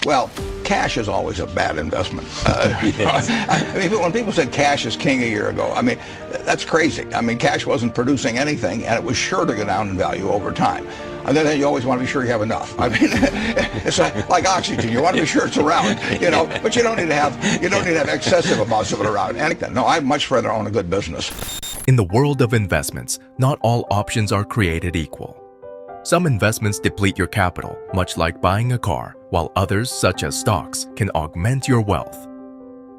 Well, cash is always a bad investment. I mean, when people said cash is king a year ago, I mean, that's crazy. I mean, cash wasn't producing anything, and it was sure to go down in value over time. And then you always want to be sure you have enough. I mean, it's like oxygen. You want to be sure it's around, but you don't need to have excessive amounts of it around. And no, I'd much rather own a good business. In the world of investments, not all options are created equal. Some investments deplete your capital, much like buying a car, while others, such as stocks, can augment your wealth.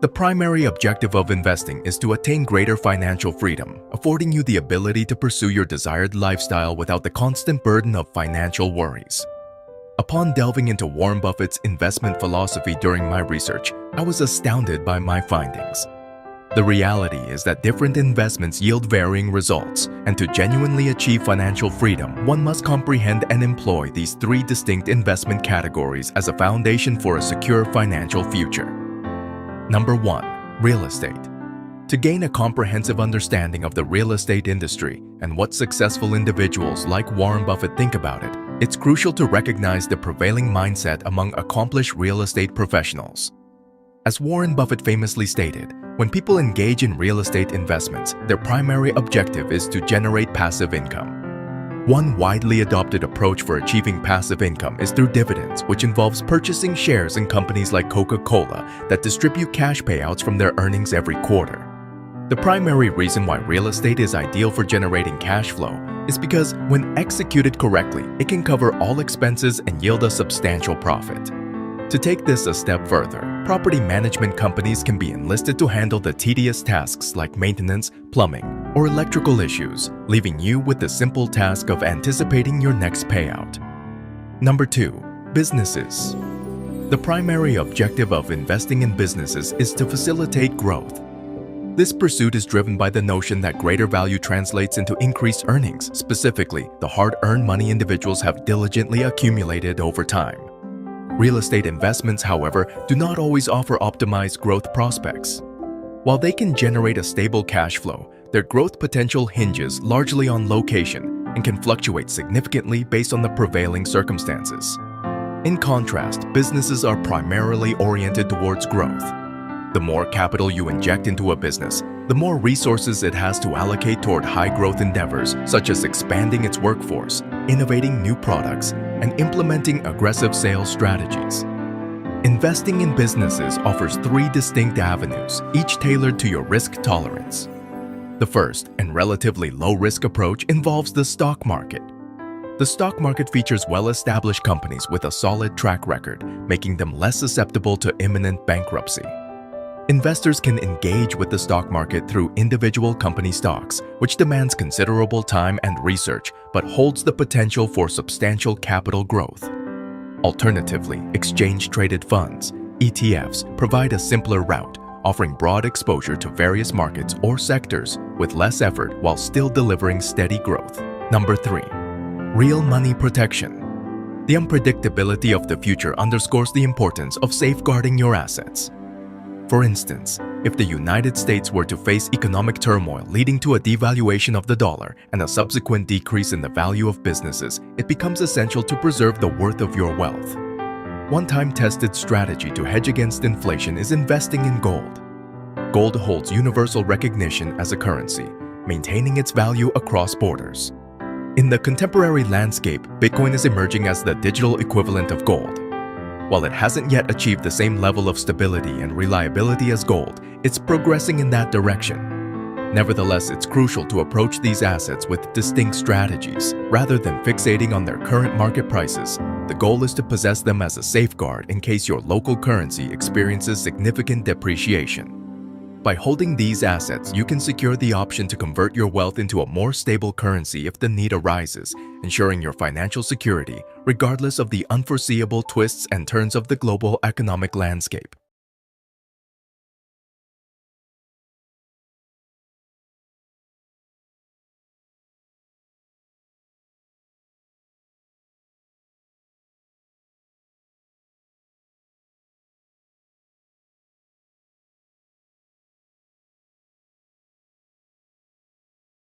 The primary objective of investing is to attain greater financial freedom, affording you the ability to pursue your desired lifestyle without the constant burden of financial worries. Upon delving into Warren Buffett's investment philosophy during my research, I was astounded by my findings. The reality is that different investments yield varying results, and to genuinely achieve financial freedom, one must comprehend and employ these three distinct investment categories as a foundation for a secure financial future. Number 1. Real estate. To gain a comprehensive understanding of the real estate industry and what successful individuals like Warren Buffett think about it, it's crucial to recognize the prevailing mindset among accomplished real estate professionals. As Warren Buffett famously stated, when people engage in real estate investments, their primary objective is to generate passive income. One widely adopted approach for achieving passive income is through dividends, which involves purchasing shares in companies like Coca-Cola that distribute cash payouts from their earnings every quarter. The primary reason why real estate is ideal for generating cash flow is because when executed correctly, it can cover all expenses and yield a substantial profit. To take this a step further, property management companies can be enlisted to handle the tedious tasks like maintenance, plumbing, or electrical issues, leaving you with the simple task of anticipating your next payout. Number 2. Businesses. The primary objective of investing in businesses is to facilitate growth. This pursuit is driven by the notion that greater value translates into increased earnings, specifically the hard-earned money individuals have diligently accumulated over time. Real estate investments, however, do not always offer optimized growth prospects. While they can generate a stable cash flow, their growth potential hinges largely on location and can fluctuate significantly based on the prevailing circumstances. In contrast, businesses are primarily oriented towards growth. The more capital you inject into a business, the more resources it has to allocate toward high-growth endeavors such as expanding its workforce, innovating new products, and implementing aggressive sales strategies. Investing in businesses offers three distinct avenues, each tailored to your risk tolerance. The first and relatively low-risk approach involves the stock market. The stock market features well-established companies with a solid track record, making them less susceptible to imminent bankruptcy. Investors can engage with the stock market through individual company stocks, which demands considerable time and research but holds the potential for substantial capital growth. Alternatively, exchange-traded funds, ETFs, provide a simpler route, offering broad exposure to various markets or sectors with less effort while still delivering steady growth. Number 3. Real money protection. The unpredictability of the future underscores the importance of safeguarding your assets. For instance, if the United States were to face economic turmoil leading to a devaluation of the dollar and a subsequent decrease in the value of businesses, it becomes essential to preserve the worth of your wealth. One time-tested strategy to hedge against inflation is investing in gold. Gold holds universal recognition as a currency, maintaining its value across borders. In the contemporary landscape, Bitcoin is emerging as the digital equivalent of gold. While it hasn't yet achieved the same level of stability and reliability as gold, it's progressing in that direction. Nevertheless, it's crucial to approach these assets with distinct strategies. Rather than fixating on their current market prices, the goal is to possess them as a safeguard in case your local currency experiences significant depreciation. By holding these assets, you can secure the option to convert your wealth into a more stable currency if the need arises, ensuring your financial security regardless of the unforeseeable twists and turns of the global economic landscape.